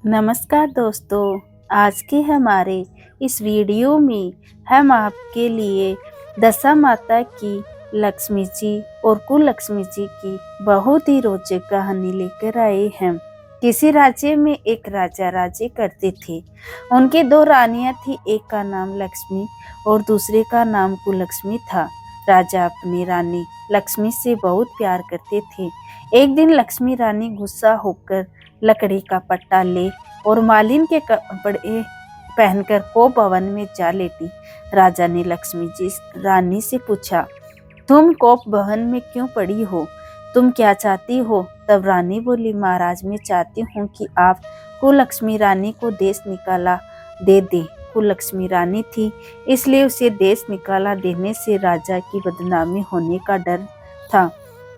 नमस्कार दोस्तों। आज के हमारे इस वीडियो में हम आपके लिए दशा माता की, लक्ष्मी जी और कुललक्ष्मी जी की बहुत ही रोचक कहानी लेकर आए हैं। किसी राज्य में एक राजा राज्य करते थे। उनके दो रानियां थी, एक का नाम लक्ष्मी और दूसरे का नाम कुललक्ष्मी था। राजा अपनी रानी लक्ष्मी से बहुत प्यार करते थे। एक दिन लक्ष्मी रानी गुस्सा होकर लकड़ी का पट्टा ले और मालिन के कपड़े पहनकर कोप भवन में जा लेटी। राजा ने लक्ष्मी जी रानी से पूछा, तुम कोप भवन में क्यों पड़ी हो? तुम क्या चाहती हो? तब रानी बोली, महाराज मैं चाहती हूँ कि आप कुललक्ष्मी रानी को देश निकाला दे दे। कुललक्ष्मी रानी थी, इसलिए उसे देश निकाला देने से राजा की बदनामी होने का डर था।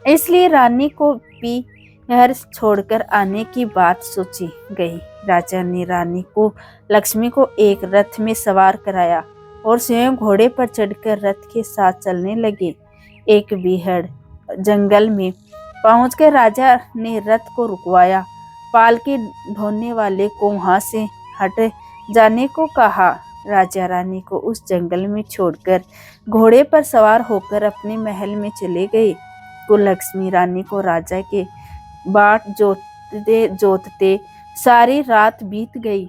इसलिए रानी को पीहर छोड़कर आने की बात सोची गई। राजा ने रानी को लक्ष्मी को एक रथ में सवार कराया और स्वयं घोड़े पर चढ़कर रथ के साथ चलने लगे। एक बीहड़ जंगल में पहुंचकर राजा ने रथ को रुकवाया। पालकी ढोने वाले को वहां से हट जाने को कहा। राजा रानी को उस जंगल में छोड़कर घोड़े पर सवार होकर अपने महल में चले गए। कुललक्ष्मी रानी को राजा के बाट जोतते जोतते सारी रात बीत गई।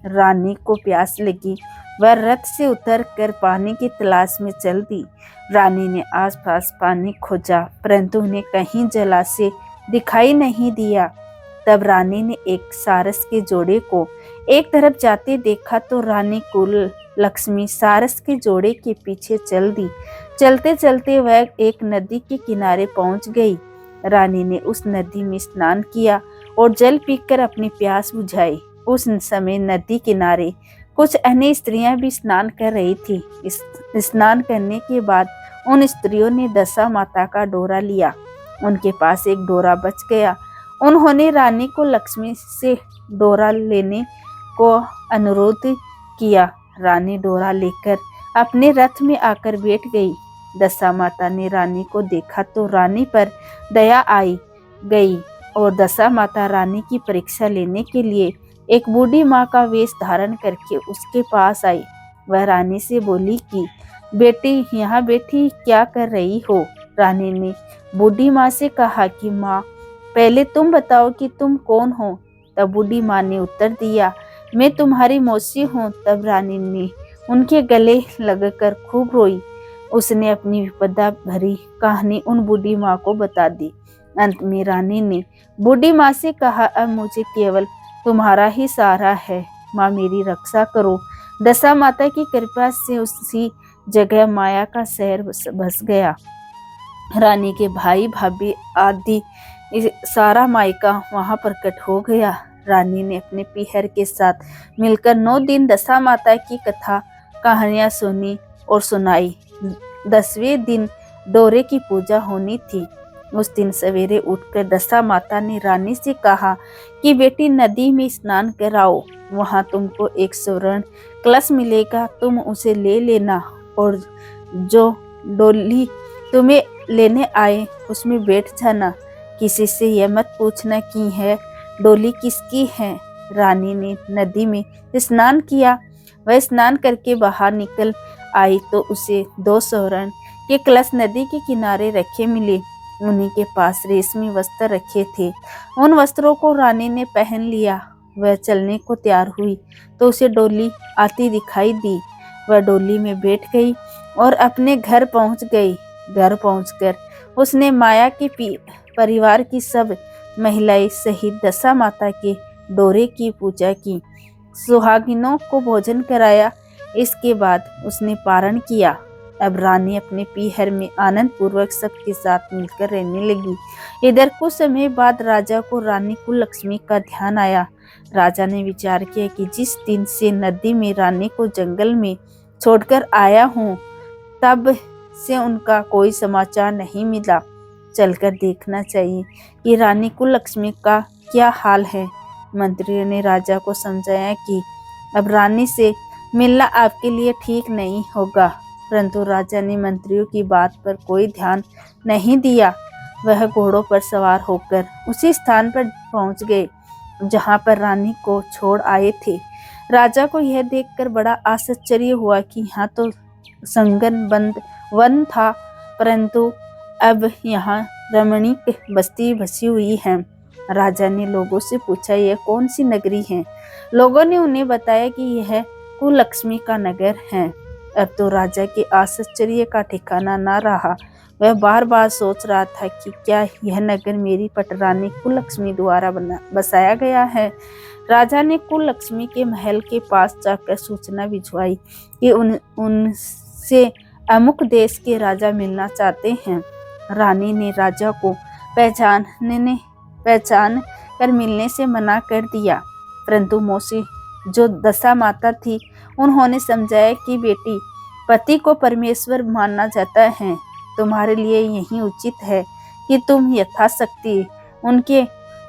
रानी को प्यास लगी, वह रथ से उतरकर पानी की तलाश में चल दी। रानी ने आसपास पानी खोजा, परंतु उन्हें कहीं जलाशय दिखाई नहीं दिया। तब रानी ने एक सारस के जोड़े को एक तरफ जाते देखा तो रानी कुललक्ष्मी सारस के जोड़े के पीछे चल दी। चलते चलते वह एक नदी के किनारे पहुंच गई। रानी ने उस नदी में स्नान किया और जल पीकर अपनी प्यास बुझाई। उस समय नदी किनारे कुछ अन्य स्त्रियां भी स्नान कर रही थी। स्नान करने के बाद उन स्त्रियों ने दशा माता का डोरा लिया। उनके पास एक डोरा बच गया। उन्होंने रानी को लक्ष्मी से डोरा लेने को अनुरोध किया। रानी डोरा लेकर अपने रथ में आकर बैठ गई। दशा माता ने रानी को देखा तो रानी पर दया आई गई और दशा माता रानी की परीक्षा लेने के लिए एक बूढ़ी माँ का वेश धारण करके उसके पास आई। वह रानी से बोली कि बेटी यहाँ बैठी क्या कर रही हो? रानी ने बूढ़ी माँ से कहा कि माँ पहले तुम बताओ कि तुम कौन हो? तब बूढ़ी माँ ने उत्तर दिया, मैं तुम्हारी मौसी हूँ। तब रानी ने उनके गले लगकर खूब रोई। उसने अपनी विपदा भरी कहानी उन बूढ़ी माँ को बता दी। अंत में रानी ने बूढ़ी माँ से कहा, अब मुझे केवल तुम्हारा ही सहारा है, माँ मेरी रक्षा करो। दशा माता की कृपा से उसी जगह माया का शहर बस गया। रानी के भाई भाभी आदि सारा मायका वहां प्रकट हो गया। रानी ने अपने पीहर के साथ मिलकर 9 दिन दशा माता की कथा कहानियां सुनी और सुनाई। 10वें दिन डोरे की पूजा होनी थी। उस दिन सवेरे उठकर दशा माता ने रानी से कहा कि बेटी नदी में स्नान कराओ, वहां तुमको एक स्वर्ण कलश मिलेगा, तुम उसे ले लेना और जो डोली तुम्हें लेने आए उसमें बैठ जाना। किसी से यह मत पूछना कि है डोली किसकी है। रानी ने नदी में स्नान किया। वह स्नान करके बाहर निकल आई तो उसे 2 स्वर्ण के कलश नदी के किनारे रखे मिले। उन्हीं के पास रेशमी वस्त्र रखे थे। उन वस्त्रों को रानी ने पहन लिया। वह चलने को तैयार हुई तो उसे डोली आती दिखाई दी। वह डोली में बैठ गई और अपने घर पहुंच गई। घर पहुंचकर उसने माया के परिवार की सब महिलाएं सहित दशा माता के डोरे की पूजा की, सुहागिनों को भोजन कराया। इसके बाद उसने पारण किया। अब रानी अपने पीहर में आनंद पूर्वक सबके साथ मिलकर रहने लगी। इधर कुछ समय बाद राजा को रानी कुललक्ष्मी का ध्यान आया। राजा ने विचार किया कि जिस दिन से नदी में रानी को जंगल में छोड़कर आया हूँ तब से उनका कोई समाचार नहीं मिला। चलकर देखना चाहिए कि रानी कुललक्ष्मी का क्या हाल है। मंत्रियों ने राजा को समझाया कि अब रानी से मिलना आपके लिए ठीक नहीं होगा, परंतु राजा ने मंत्रियों की बात पर कोई ध्यान नहीं दिया। वह घोड़ों पर सवार होकर उसी स्थान पर पहुंच गए। जहाँ पर रानी को छोड़ आए थे। राजा को यह देखकर बड़ा आश्चर्य हुआ कि यहाँ तो संगन बंद वन था, परंतु अब यहाँ रमणीक बस्ती बसी हुई है। राजा ने लोगों से पूछा, यह कौन सी नगरी है? लोगों ने उन्हें बताया कि यह कुलक्ष्मी का नगर है। अब तो राजा के आश्चर्य का ठिकाना न रहा। वह बार बार सोच रहा था कि क्या यह नगर मेरी पटरानी कुलक्ष्मी द्वारा बसाया गया है। राजा ने कुलक्ष्मी के महल के पास जाकर सूचना भिजवाई कि उनसे अमुक देश के राजा मिलना चाहते हैं। रानी ने राजा को पहचान कर मिलने से मना कर दिया, परंतु मौसी जो दशा माता थी उन्होंने समझाया कि बेटी, पति को परमेश्वर मानना जाता है। तुम्हारे लिए यही उचित है कि तुम यथाशक्ति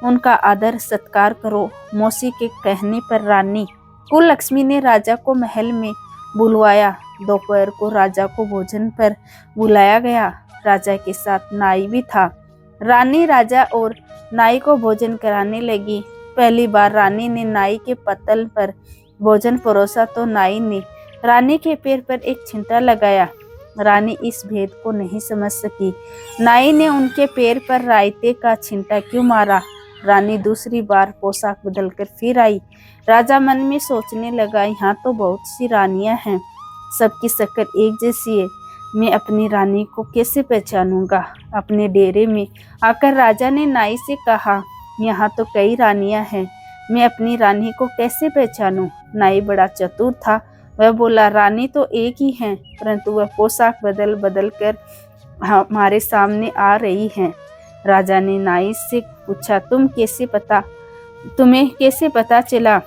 उनका आदर सत्कार करो। मौसी के कहने पर रानी कुलक्ष्मी ने राजा को महल में बुलवाया। दोपहर को राजा को भोजन पर बुलाया गया। राजा के साथ नाई भी था। रानी राजा और नाई को भोजन कराने लगी। पहली बार रानी ने नाई के पत्तल पर भोजन परोसा तो नाई ने रानी के पैर पर एक छींटा लगाया। रानी इस भेद को नहीं समझ सकी। नाई ने उनके पैर पर रायते का छींटा क्यों मारा? रानी दूसरी बार पोशाक बदलकर फिर आई। राजा मन में सोचने लगा, यहाँ तो बहुत सी रानियां हैं, सबकी शक्ल एक जैसी है, मैं अपनी रानी को कैसे पहचानूंगा? अपने डेरे में आकर राजा ने नाई से कहा, यहाँ तो कई रानियां हैं, मैं अपनी रानी को कैसे पहचानूं? नाई बड़ा चतुर था। वह बोला, रानी तो एक ही है, परंतु वह पोशाक बदल कर हमारे सामने आ रही है। राजा ने नाई से पूछा, तुम्हें कैसे पता चला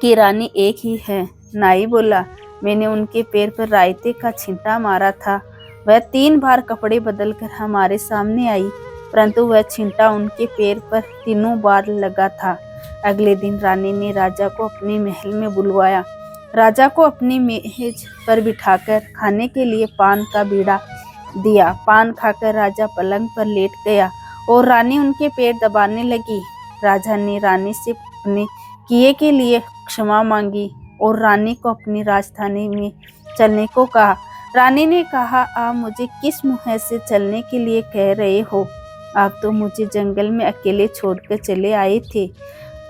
कि रानी एक ही है? नाई बोला, मैंने उनके पैर पर रायते का छींटा मारा था। वह 3 बार कपड़े बदलकर हमारे सामने आई, परंतु वह छींटा उनके पैर पर 3 बार लगा था। अगले दिन रानी ने राजा को अपने महल में बुलवाया। राजा को अपनी मेज पर बिठाकर खाने के लिए पान का बीड़ा दिया। पान खाकर राजा पलंग पर लेट गया और रानी उनके पैर दबाने लगी। राजा ने रानी से अपने किए के लिए क्षमा मांगी और रानी को अपनी राजधानी में चलने को कहा। रानी ने कहा, आप मुझे किस मुँह से चलने के लिए कह रहे हो? आप तो मुझे जंगल में अकेले छोड़कर चले आए थे।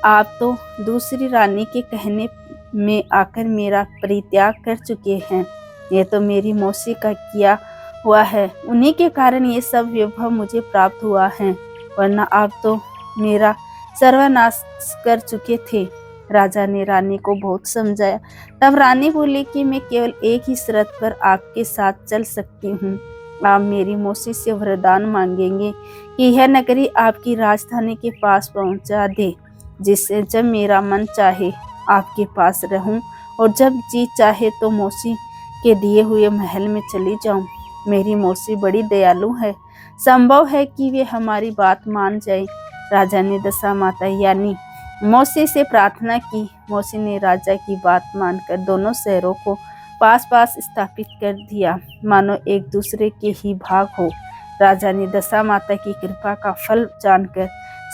आप तो दूसरी रानी के कहने में आकर मेरा परित्याग कर चुके हैं। यह तो मेरी मौसी का किया हुआ है, उन्हीं के कारण ये सब वैभव मुझे प्राप्त हुआ है, वरना आप तो मेरा सर्वनाश कर चुके थे। राजा ने रानी को बहुत समझाया। तब रानी बोली कि मैं केवल एक ही शर्त पर आपके साथ चल सकती हूँ। आप मेरी मौसी से वरदान मांगेंगे कि यह नगरी आपकी राजधानी के पास पहुँचा दे, जिससे जब मेरा मन चाहे आपके पास रहूं और जब जी चाहे तो मौसी के दिए हुए महल में चली जाऊं। मेरी मौसी बड़ी दयालु है, संभव है कि वे हमारी बात मान जाए। राजा ने दशा माता यानी मौसी से प्रार्थना की। मौसी ने राजा की बात मानकर दोनों शहरों को पास पास स्थापित कर दिया, मानो एक दूसरे के ही भाग हो। राजा ने दशा माता की कृपा का फल जानकर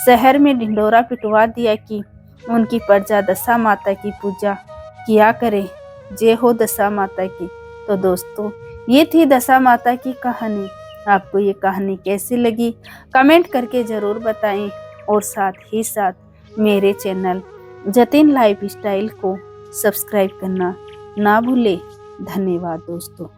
शहर में ढिंढोरा पिटवा दिया कि उनकी प्रजा दशा माता की पूजा किया करे। जय हो दशा माता की। तो दोस्तों, ये थी दशा माता की कहानी। आपको ये कहानी कैसी लगी कमेंट करके ज़रूर बताएं और साथ ही साथ मेरे चैनल जतिन लाइफ स्टाइल को सब्सक्राइब करना ना भूलें। धन्यवाद दोस्तों।